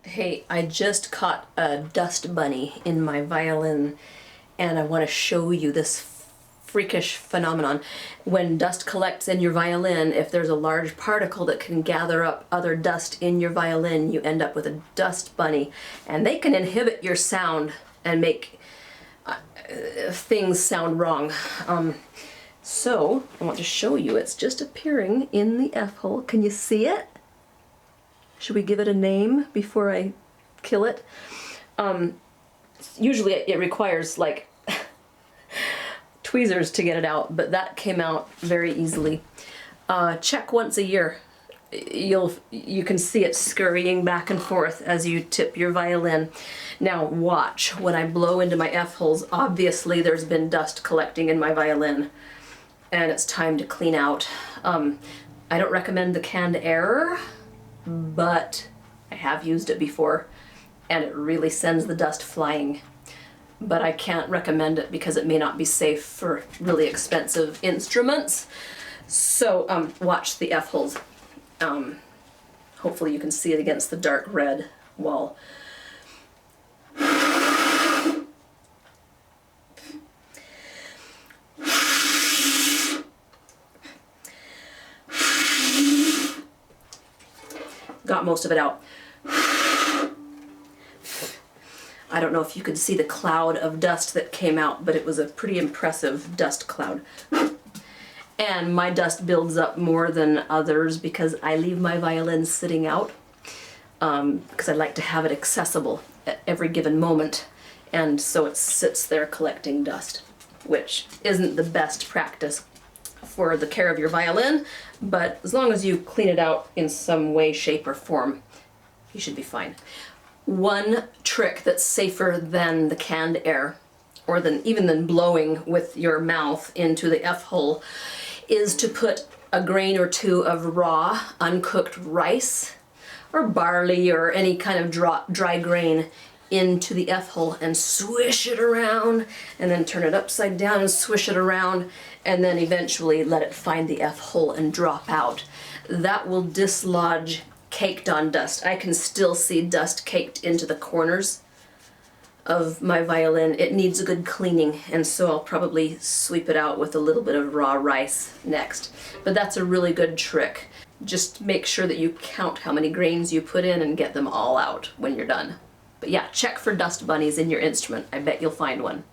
Hey, I just caught a dust bunny in my violin, and I want to show you this freakish phenomenon. When dust collects in your violin, if there's a large particle that can gather up other dust in your violin, you end up with a dust bunny, and they can inhibit your sound and make things sound wrong. So I want to show you, it's just appearing in the F hole. Can you see it? Should we give it a name before I kill it? Usually it requires like tweezers to get it out, but that came out very easily. Check once a year. You can see it scurrying back and forth as you tip your violin. Now watch, when I blow into my F holes, obviously there's been dust collecting in my violin, and it's time to clean out. I don't recommend the canned air, but I have used it before, and it really sends the dust flying. But I can't recommend it because it may not be safe for really expensive instruments. So watch the F holes. Hopefully you can see it against the dark red wall. Got most of it out. I don't know if you could see the cloud of dust that came out, but it was a pretty impressive dust cloud. And my dust builds up more than others because I leave my violin sitting out because I like to have it accessible at every given moment. And so it sits there collecting dust, which isn't the best practice for the care of your violin, but as long as you clean it out in some way, shape, or form, you should be fine. One trick that's safer than the canned air, or even than blowing with your mouth into the F hole, is to put a grain or two of raw, uncooked rice, or barley, or any kind of dry grain into the F hole and swish it around, and then turn it upside down and swish it around, and then eventually let it find the F hole and drop out. That will dislodge caked on dust. I can still see dust caked into the corners of my violin. It needs a good cleaning, and so I'll probably sweep it out with a little bit of raw rice next. But that's a really good trick. Just make sure that you count how many grains you put in and get them all out when you're done. But yeah, check for dust bunnies in your instrument. I bet you'll find one.